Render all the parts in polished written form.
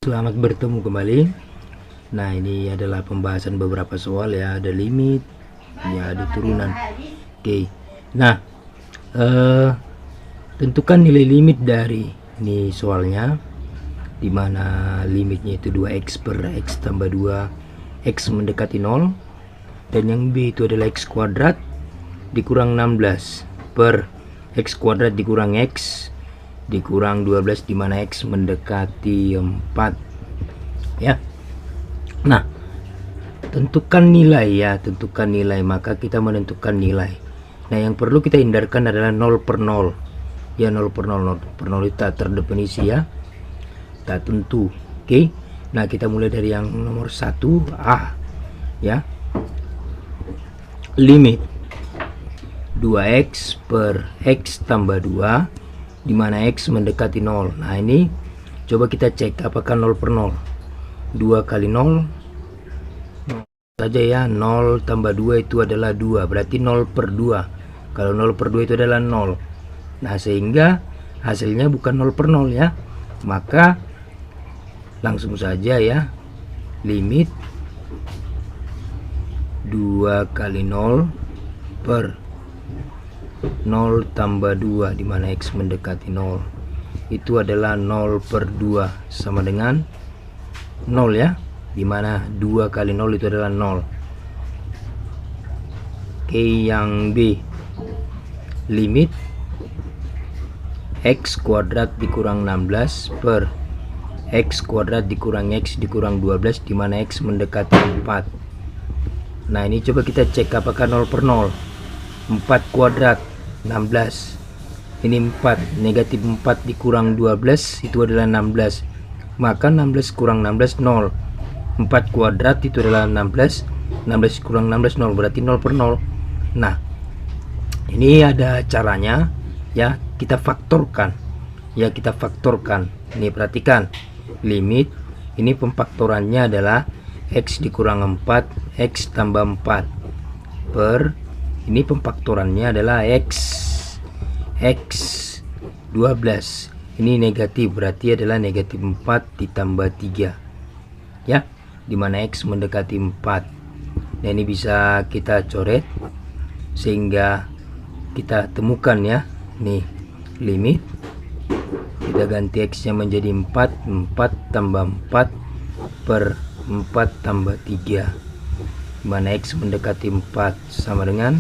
Selamat bertemu kembali. Nah, ini adalah pembahasan beberapa soal ya. Ada limit, ya ada turunan. Oke. Nah, tentukan nilai limit dari ini soalnya, dimana limitnya itu 2x per x tambah 2 x mendekati 0, dan yang B itu adalah x kuadrat dikurang 16 per x kuadrat dikurang x dikurang 12, dimana x mendekati 4 ya. Nah, tentukan nilai ya, tentukan nilai, maka kita menentukan nilai. Nah, yang perlu kita hindarkan adalah 0 per 0 ya, 0 per 0. 0 per 0 itu tak terdefinisi ya, tak tentu. Oke. Nah, kita mulai dari yang nomor 1A ya. Limit 2x per x tambah 2 dimana x mendekati 0. Nah, ini coba kita cek apakah 0 per 0. 2 kali 0 saja ya, 0 tambah 2 itu adalah 2, berarti 0 per 2. Kalau 0 per 2 itu adalah 0. Nah, sehingga hasilnya bukan 0 per 0 ya. Maka langsung saja ya, limit 2 kali 0 per 0 tambah 2 dimana x mendekati 0 itu adalah 0 per 2 sama dengan 0 ya, dimana 2 kali 0 itu adalah 0. Oke, yang B, limit x kuadrat dikurang 16 per x kuadrat dikurang x dikurang 12 dimana x mendekati 4. Nah, ini coba kita cek apakah 0 per 0. 4 kuadrat 16, ini 4, negatif 4 dikurang 12 itu adalah 16, maka 16 kurang 16 0. 4 kuadrat itu adalah 16, 16 kurang 16 0, berarti 0 per 0. Nah, ini ada caranya ya, kita faktorkan ya, kita faktorkan. Ini perhatikan, limit ini pemfaktorannya adalah x dikurang 4 x tambah 4 per ini pemfaktorannya adalah x 12. Ini negatif, berarti adalah negatif 4 ditambah 3 ya, dimana x mendekati 4. Nah, ini bisa kita coret sehingga kita temukan ya. Nih, limit kita ganti x nya menjadi 4 tambah 4 per 4 tambah 3 dimana x mendekati 4 sama dengan,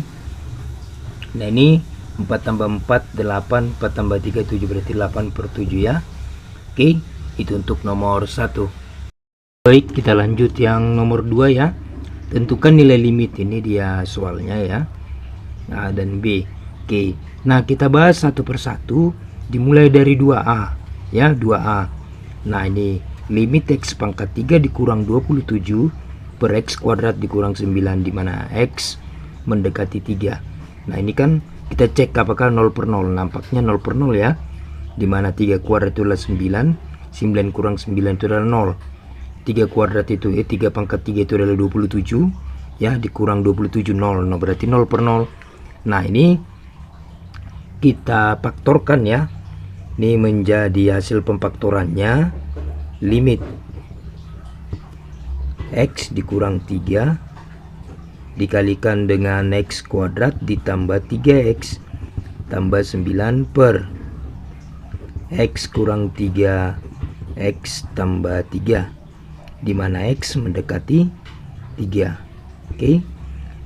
nah ini 4 tambah 4 8, 4 tambah 3 7, berarti 8 per 7 ya. Oke, itu untuk nomor 1. Baik, kita lanjut yang nomor 2 ya. Tentukan nilai limit, ini dia soalnya ya, A dan B. Oke, nah kita bahas satu persatu, dimulai dari 2A ya, 2A. Nah, ini limit x pangkat 3 dikurang 27 per x kuadrat dikurang 9 dimana x mendekati 3. Nah, ini kan kita cek apakah 0 per 0. Nampaknya 0 per 0 ya, dimana 3 kuadrat itu adalah 9, 9 kurang 9 itu adalah 0. 3 kuadrat itu 3 pangkat 3 itu adalah 27 ya, dikurang 27 0, no, berarti 0 per 0. Nah, ini kita faktorkan ya, ini menjadi hasil pemfaktorannya limit x dikurang 3 dikalikan dengan x kuadrat ditambah 3x tambah 9 per x kurang 3 x tambah 3 dimana x mendekati 3. Oke.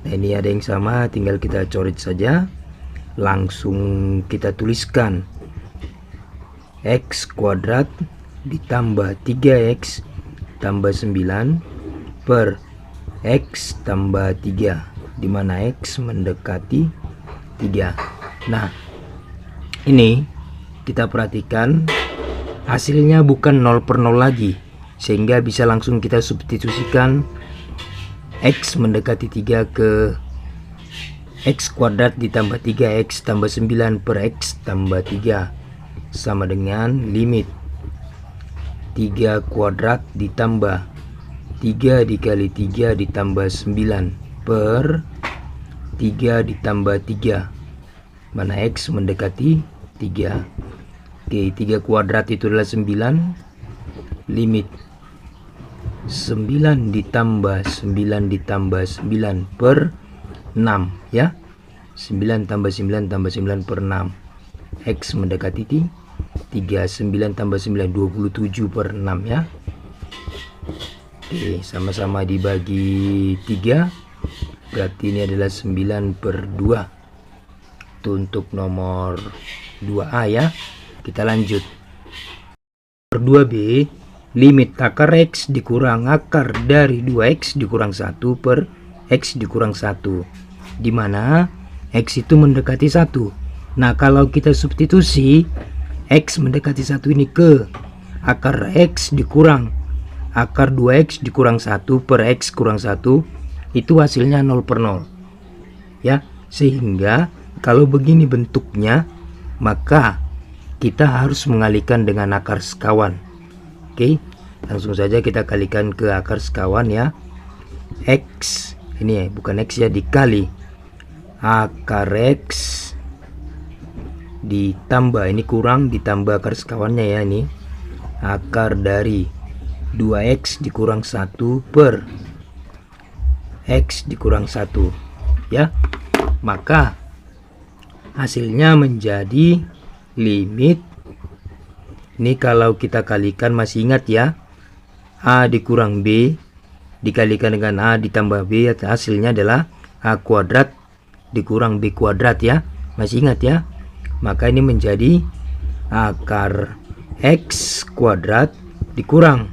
Nah, ini ada yang sama, tinggal kita coret saja, langsung kita tuliskan x kuadrat ditambah 3x tambah 9 per x tambah 3 dimana x mendekati 3. Nah, ini kita perhatikan hasilnya bukan 0 per 0 lagi, sehingga bisa langsung kita substitusikan x mendekati 3 ke x kuadrat ditambah 3x tambah 9 per x tambah 3 sama dengan limit 3 kuadrat ditambah 3 dikali 3 ditambah 9 per 3 ditambah 3 mana x mendekati 3. Oke, 3 kuadrat itu adalah 9, limit 9 ditambah 9 ditambah 9 per 6 ya. 9 tambah 9 tambah 9 per 6. X mendekati 3. 9 tambah 9 27 per 6 ya. Oke, sama-sama dibagi 3. Berarti ini adalah 9 per 2. Itu untuk nomor 2A ya. Kita lanjut. Nomor 2B, limit akar X dikurang akar dari 2X dikurang 1 per X dikurang 1. Dimana X itu mendekati 1. Nah, kalau kita substitusi X mendekati 1 ini ke akar X dikurang akar 2X dikurang 1 per X kurang 1, itu hasilnya 0 per 0 ya. Sehingga kalau begini bentuknya, maka kita harus mengalihkan dengan akar sekawan. Oke, langsung saja kita kalikan ke akar sekawan ya. X ini bukan X ya, dikali akar X ditambah ini kurang ditambah akar sekawannya ya, ini akar dari 2X dikurang 1 per X dikurang 1 ya. Maka hasilnya menjadi limit, ini kalau kita kalikan masih ingat ya, A dikurang B dikalikan dengan A ditambah B, hasilnya adalah A kuadrat dikurang B kuadrat ya, masih ingat ya. Maka ini menjadi akar X kuadrat dikurang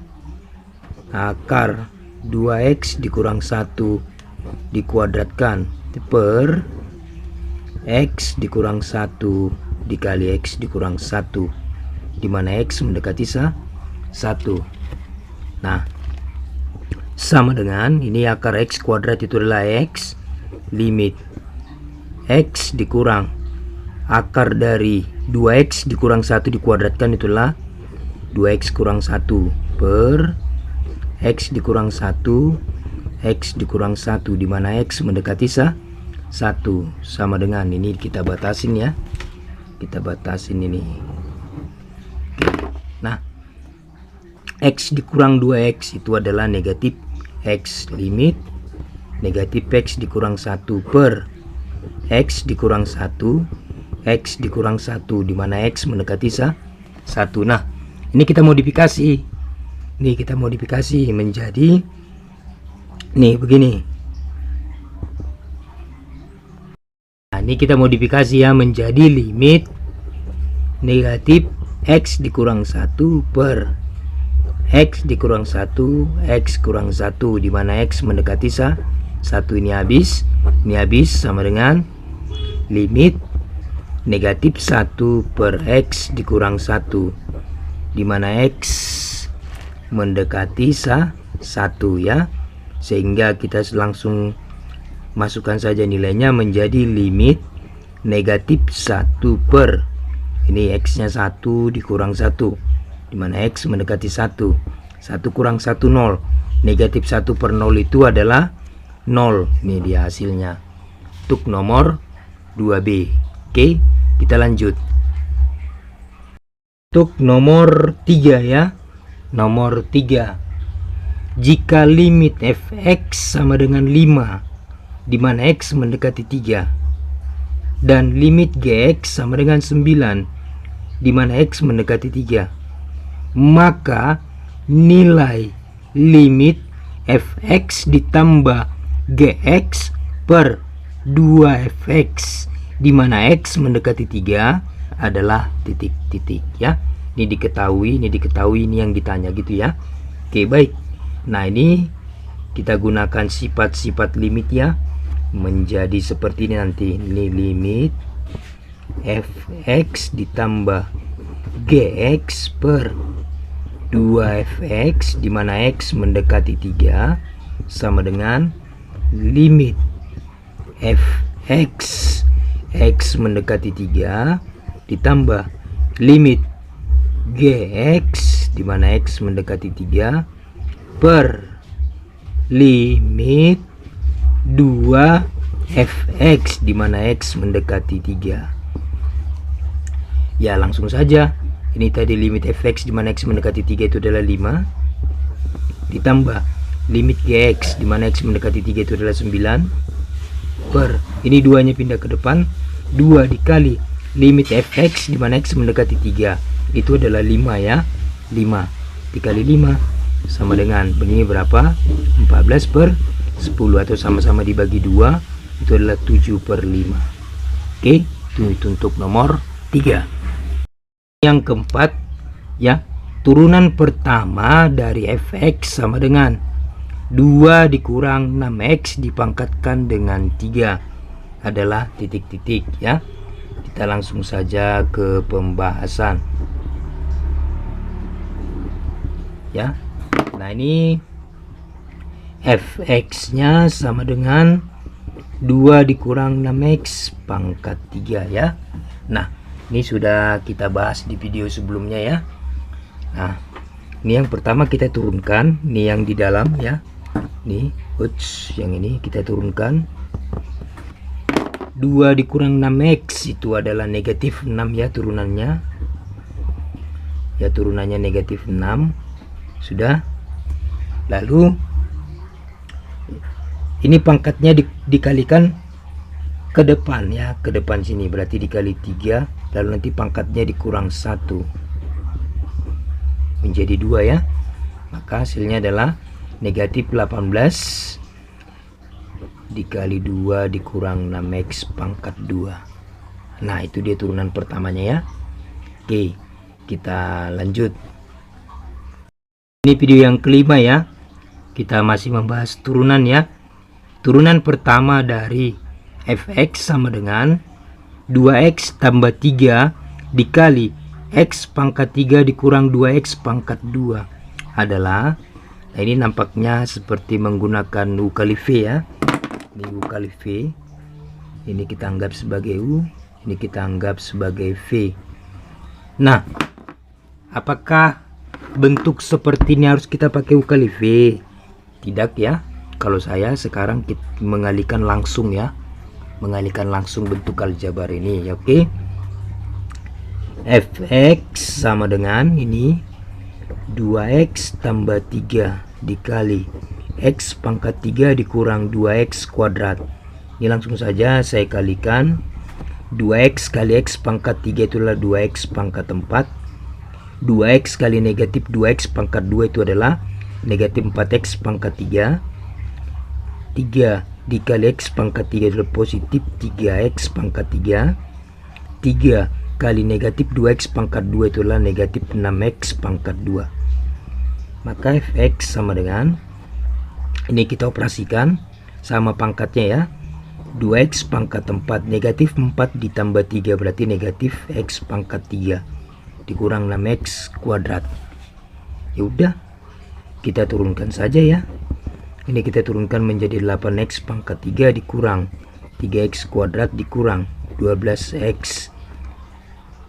akar 2X dikurang 1 dikuadratkan per X dikurang 1 dikali X dikurang 1, dimana X mendekati 1. Nah, sama dengan ini akar X kuadrat itu adalah X, limit X dikurang akar dari 2X dikurang 1 dikuadratkan itulah 2X kurang 1 per X dikurang 1 X dikurang 1, dimana X mendekati 1, sama dengan ini kita batasin ya, kita batasin ini. Nah, X dikurang 2X itu adalah negatif X, limit negatif X dikurang 1 per X dikurang 1 X dikurang 1, dimana X mendekati 1. Nah, ini kita modifikasi, ini kita modifikasi menjadi nih begini. Nah, ini kita modifikasi ya menjadi limit negatif X dikurang 1 per X dikurang 1 X kurang 1, dimana X mendekati 1. Ini habis sama dengan limit negatif 1 per X dikurang 1, dimana X mendekati 1 ya. Sehingga kita langsung masukkan saja nilainya menjadi limit negatif 1 per ini X nya 1 dikurang 1, dimana X mendekati 1. 1 kurang 1 0, negatif 1 per 0 itu adalah 0. Ini dia hasilnya untuk nomor 2B. Oke, kita lanjut untuk nomor 3 ya. Nomor 3, jika limit fx sama dengan 5 di mana x mendekati 3 dan limit gx sama dengan 9 di mana x mendekati 3, maka nilai limit fx ditambah gx per 2fx di mana x mendekati 3 adalah titik-titik ya. Ini diketahui, ini yang ditanya gitu ya. Oke, baik. Nah, ini kita gunakan sifat-sifat limit ya, menjadi seperti ini nanti. Ini limit fx ditambah gx per 2fx di mana x mendekati 3 sama dengan limit fx x mendekati 3 ditambah limit gx di mana x mendekati 3 per limit 2fx di mana x mendekati 3. Ya, langsung saja. Ini tadi limit fx di mana x mendekati 3 itu adalah 5. ditambah limit Gx, dimana X mendekati 3 itu adalah 9 per, ini 2 nya pindah ke depan, 2 dikali limit Fx, dimana X mendekati 3 itu adalah 5 ya, 5 dikali 5 sama dengan begini berapa, 14 per 10, atau sama-sama dibagi 2 itu adalah 7 per 5. Oke, itu untuk nomor 3. Yang keempat ya, turunan pertama dari Fx sama dengan 2 dikurang 6x dipangkatkan dengan 3 adalah titik-titik ya. Kita langsung saja ke pembahasan ya. Nah, ini Fx nya sama dengan 2 dikurang 6x pangkat 3 ya. Nah, ini sudah kita bahas di video sebelumnya ya. Nah, ini yang pertama kita turunkan, ini yang di dalam ya. Nih, yang ini kita turunkan. 2 dikurang 6x itu adalah negatif 6 ya turunannya. Ya, turunannya negatif 6. Sudah. Lalu ini pangkatnya dikalikan ke depan ya, ke depan sini berarti dikali 3, lalu nanti pangkatnya dikurang 1 menjadi 2 ya. Maka hasilnya adalah negatif 18 dikali 2 dikurang 6x pangkat 2. Nah, itu dia turunan pertamanya ya. Oke, kita lanjut. Ini video yang kelima ya. Kita masih membahas turunan ya. Turunan pertama dari Fx sama dengan 2x tambah 3 dikali x pangkat 3 dikurang 2x pangkat 2 adalah, nah ini nampaknya seperti menggunakan U kali V ya. Ini U kali V, ini kita anggap sebagai U, ini kita anggap sebagai V. Nah, apakah bentuk seperti ini harus kita pakai U kali V? Tidak ya. Kalau saya sekarang kita mengalihkan langsung ya, mengalihkan langsung bentuk aljabar ini ya. Oke, Fx sama dengan ini 2x tambah 3 dikali x pangkat 3 dikurang 2x kuadrat. Ini langsung saja saya kalikan. 2x kali x pangkat 3 itulah 2x pangkat 4. 2x kali negatif 2x pangkat 2 itu adalah negatif 4x pangkat 3. 3 dikali x pangkat 3 adalah positif 3x pangkat 3. 3 kali negatif 2x pangkat 2 itulah negatif 6x pangkat 2. Maka Fx sama dengan, ini kita operasikan sama pangkatnya ya, 2x pangkat 4 negatif 4 ditambah 3 berarti negatif x pangkat 3 dikurang 6x kuadrat. Ya udah, kita turunkan saja ya. Ini kita turunkan menjadi 8x pangkat 3 dikurang 3x kuadrat dikurang 12x.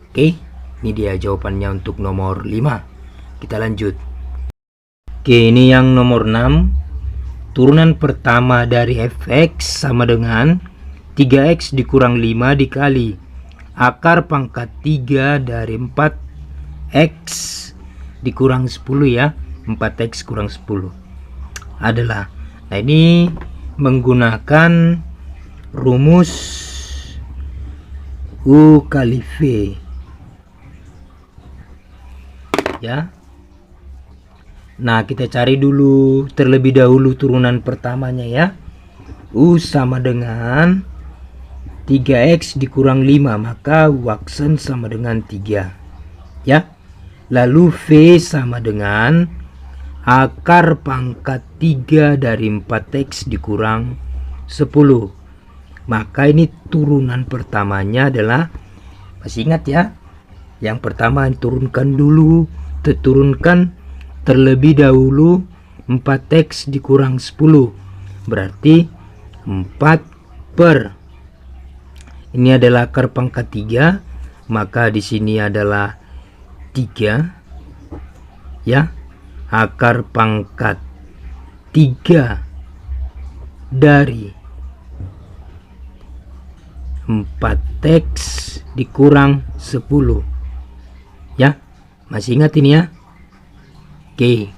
Oke, ini dia jawabannya untuk nomor 5. Kita lanjut. Oke, ini yang nomor 6. Turunan pertama dari Fx sama dengan 3x dikurang 5 dikali akar pangkat 3 dari 4x dikurang 10 ya. 4x kurang 10 adalah, nah ini menggunakan rumus U kali V ya. Nah, kita cari dulu terlebih dahulu turunan pertamanya ya. U sama dengan 3x dikurang 5, maka Watson sama dengan 3 ya. Lalu V sama dengan akar pangkat 3 dari 4x dikurang 10. Maka ini turunan pertamanya adalah, masih ingat ya, yang pertama turunkan dulu, turunkan terlebih dahulu 4x dikurang 10 berarti 4 per, ini adalah akar pangkat 3, maka di sini adalah 3 ya. Akar pangkat 3 dari 4x dikurang 10 ya. Masih ingat ini ya? Oke.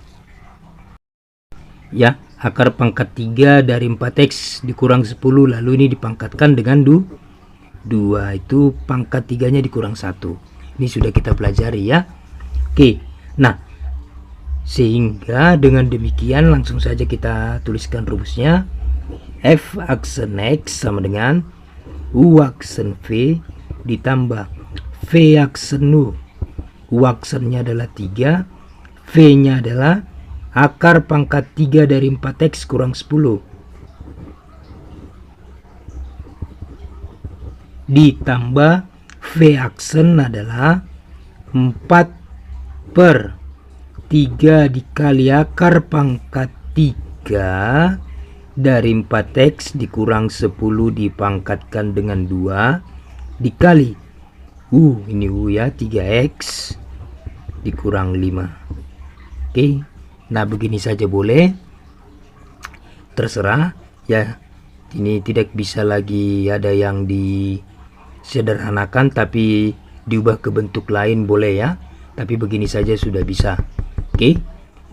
ya, akar pangkat 3 dari 4x dikurang 10, lalu ini dipangkatkan dengan 2, itu pangkat 3-nya dikurang 1. Ini sudah kita pelajari ya. Oke, nah sehingga dengan demikian langsung saja kita tuliskan rumusnya. F aksen X sama dengan U aksen V ditambah V aksen U. U aksennya adalah 3, V nya adalah akar pangkat 3 dari 4x kurang 10 ditambah V aksen adalah 4/3 dikali akar pangkat 3 dari 4x dikurang 10 dipangkatkan dengan 2 dikali ini U ya, 3x dikurang 5. Oke, nah begini saja boleh, terserah ya. Ini tidak bisa lagi ada yang disederhanakan tapi diubah ke bentuk lain boleh ya, tapi begini saja sudah bisa. Oke,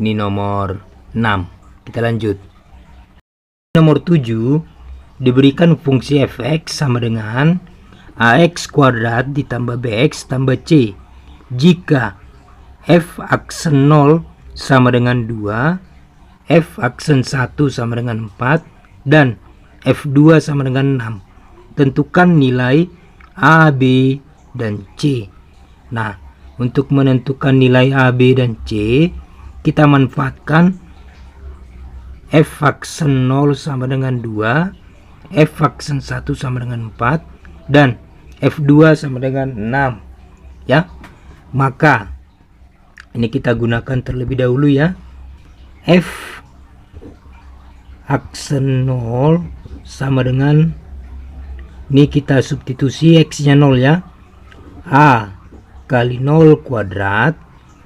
ini nomor 6. Kita lanjut. Nomor 7 diberikan fungsi fx sama dengan ax kuadrat ditambah bx tambah c jika f aksen 0 sama dengan 2, f aksen 1 sama dengan 4, dan f2 sama dengan 6. Tentukan nilai a, b, dan c. Nah, untuk menentukan nilai a, b, dan c, kita manfaatkan f aksen 0 sama dengan 2, f aksen 1 sama dengan 4, dan f2 sama dengan 6 ya. Maka ini kita gunakan terlebih dahulu ya. F aksen 0 sama dengan, ini kita substitusi x nya 0 ya, a kali 0 kuadrat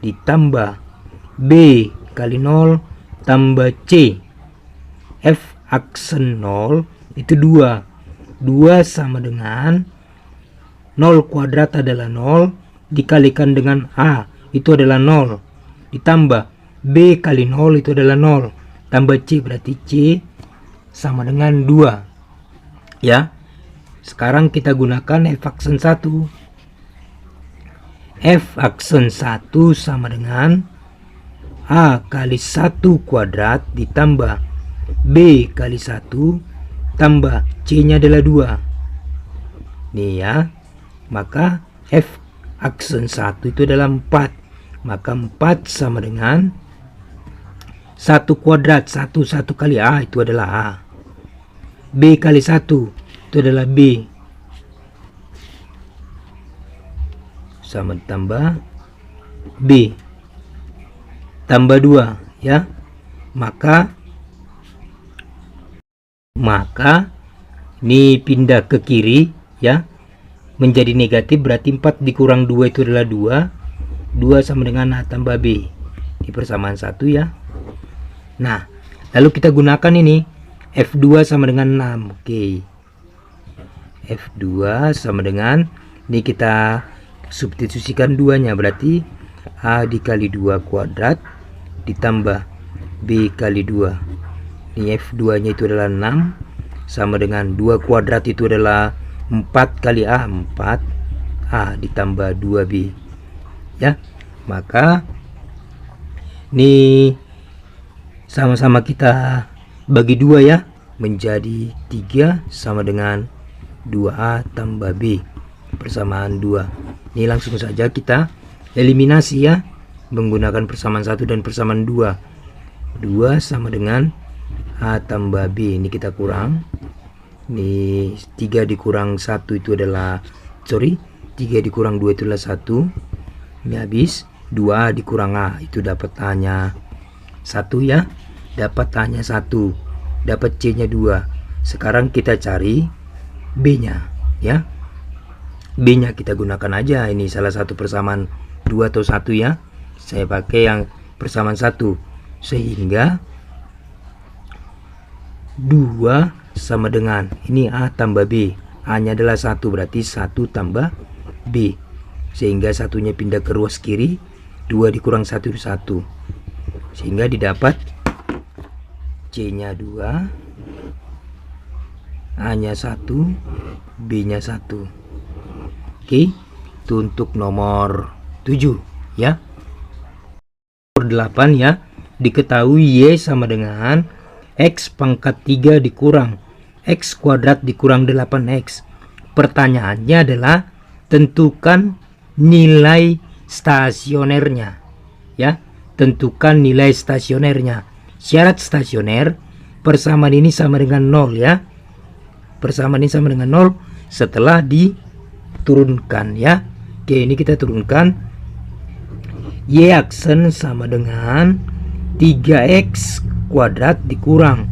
ditambah b kali 0 tambah c. F aksen 0 itu 2 sama dengan 0 kuadrat adalah 0 dikalikan dengan a itu adalah 0 ditambah b kali 0 itu adalah 0 tambah c, berarti c sama dengan 2 ya. Sekarang kita gunakan f aksen 1. F aksen 1 sama dengan a kali 1 kuadrat ditambah b kali 1 tambah c nya adalah 2 nih ya. Maka f aksen 1 itu adalah 4, maka 4 sama dengan 1 kuadrat, 1 kali a itu adalah a, b kali 1 itu adalah b, sama tambah b tambah 2 ya. Maka ini pindah ke kiri ya, menjadi negatif, berarti 4 dikurang 2 itu adalah 2 sama dengan a tambah b di persamaan 1 ya. Nah, lalu kita gunakan ini f2 sama dengan 6. Oke, f2 sama dengan, ini kita substitusikan 2 nya, berarti a dikali 2 kuadrat ditambah b kali 2. Ini f2 nya itu adalah 6 sama dengan 2 kuadrat itu adalah 4 kali a, 4a ditambah 2b ya. Maka ini sama-sama kita bagi 2 ya, menjadi 3 sama dengan 2a tambah b persamaan 2. Ini langsung saja kita eliminasi ya, menggunakan persamaan 1 dan persamaan 2. 2 sama dengan a tambah b, ini kita kurang, ini 3 dikurang 1 itu adalah 3 dikurang 2 itu adalah 1, ini habis 2 dikurang a itu dapat a nya 1 ya, dapat a nya 1, dapat c nya 2. Sekarang kita cari b nya ya. B nya kita gunakan aja, ini salah satu persamaan 2 atau 1 ya, saya pakai yang persamaan 1, sehingga 2 sama dengan, ini a tambah b, a nya adalah 1, berarti 1 tambah b, sehingga satunya pindah ke ruas kiri, 2 dikurang 1 itu 1, sehingga didapat C-nya 2, A-nya 1, B-nya 1. Oke, itu untuk nomor 7 ya. Nomor 8 ya, diketahui Y sama dengan X pangkat 3 dikurang X kuadrat dikurang 8X. Pertanyaannya adalah tentukan nilai stasionernya ya, tentukan nilai stasionernya. Syarat stasioner, persamaan ini sama dengan 0 ya, persamaan ini sama dengan 0 setelah diturunkan ya. Oke, ini kita turunkan. Y aksen sama dengan 3X kuadrat dikurang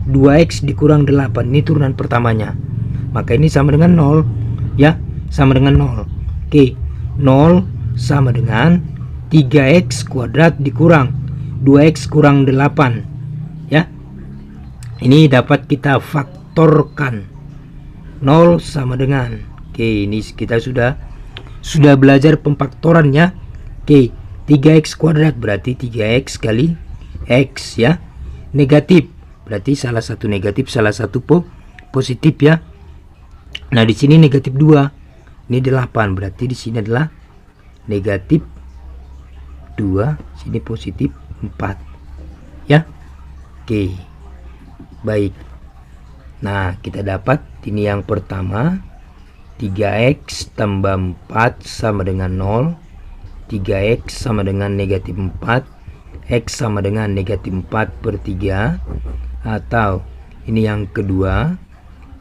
2X dikurang 8, ini turunan pertamanya, maka ini sama dengan 0 ya, sama dengan 0. Oke, 0 sama dengan 3X kuadrat dikurang 2X kurang 8 ya. Ini dapat kita faktorkan. 0 sama dengan, oke, ini kita sudah belajar pemfaktoran ya. Oke, 3X kuadrat berarti 3X kali X ya. Negatif berarti salah satu negatif, salah satu positif ya. Nah, di sini negatif 2. Ini 8, berarti di sini adalah negatif 2, sini positif 4 ya. Oke, baik. Nah, kita dapat ini yang pertama, 3X tambah 4 sama dengan 0, 3X sama dengan negatif 4, X sama dengan negatif 4/3, atau ini yang kedua,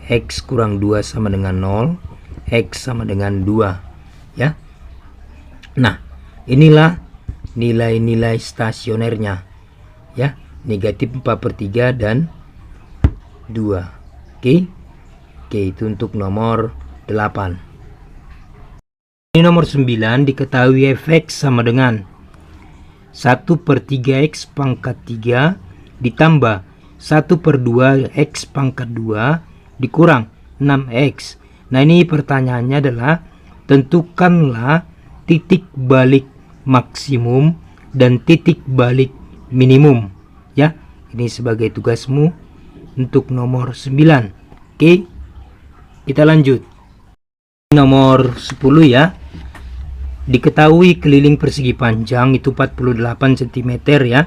X kurang 2 sama dengan 0, X sama dengan 2 ya. Nah, inilah nilai-nilai stasionernya ya, negatif 4/3 dan 2. Oke, itu untuk nomor 8. Ini nomor 9, diketahui Fx sama dengan 1/3X pangkat 3 ditambah 1/2X pangkat 2 dikurang 6X. Nah, ini pertanyaannya adalah tentukanlah titik balik maksimum dan titik balik minimum ya. Ini sebagai tugasmu untuk nomor 9. Oke, kita lanjut. Nomor 10 ya. Diketahui keliling persegi panjang itu 48 cm ya.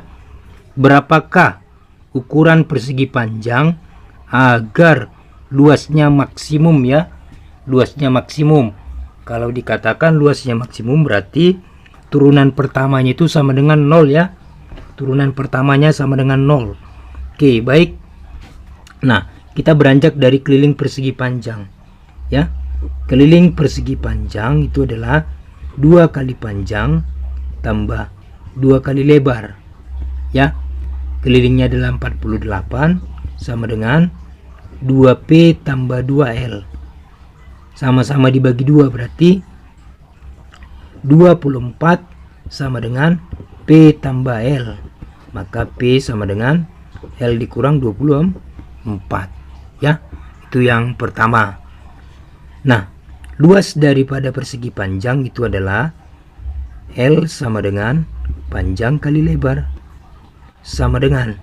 Berapakah ukuran persegi panjang agar luasnya maksimum ya? Luasnya maksimum. Kalau dikatakan luasnya maksimum berarti turunan pertamanya itu sama dengan 0 ya. Turunan pertamanya sama dengan 0. Oke, baik. Nah, kita beranjak dari keliling persegi panjang ya. Keliling persegi panjang itu adalah 2 kali panjang tambah 2 kali lebar ya. Kelilingnya adalah 48 sama dengan 2P tambah 2L, sama-sama dibagi 2 berarti 24 sama dengan P tambah L, maka P sama dengan L dikurang 24 ya. Itu yang pertama. Nah, luas daripada persegi panjang itu adalah L sama dengan panjang kali lebar, sama dengan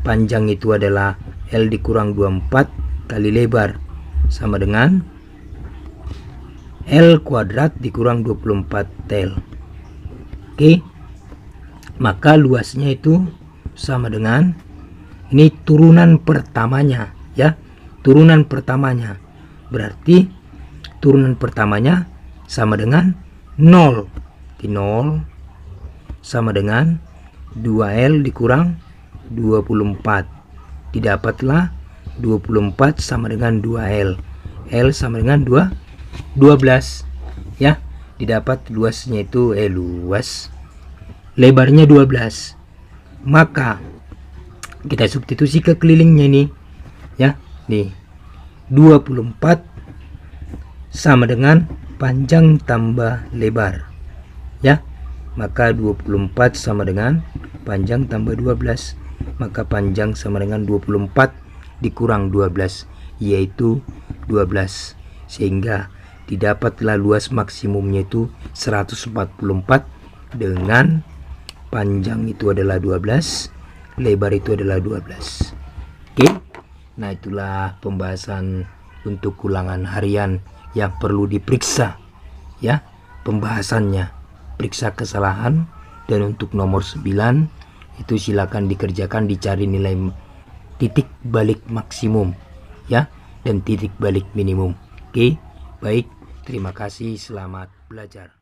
panjang itu adalah L dikurang 24 kali lebar, sama dengan L kuadrat dikurang 24L. Oke, maka luasnya itu sama dengan, ini turunan pertamanya ya, turunan pertamanya berarti turunan pertamanya sama dengan 0. 0 sama dengan 2L dikurang 24. Didapatlah 24 sama dengan 2L. L sama dengan 12 ya. Didapat luasnya itu luas lebarnya 12. Maka kita substitusi ke kelilingnya ini ya. Nih, 24 sama dengan panjang tambah lebar ya. Maka 24 sama dengan panjang tambah 12, maka panjang sama dengan 24 dikurang 12 yaitu 12, sehingga didapatlah luas maksimumnya itu 144 dengan panjang itu adalah 12, lebar itu adalah 12. Nah, itulah pembahasan untuk ulangan harian yang perlu diperiksa, ya, pembahasannya. Periksa kesalahan. Dan untuk nomor 9 itu silakan dikerjakan, dicari nilai titik balik maksimum, ya, dan titik balik minimum. Oke, baik, terima kasih, selamat belajar.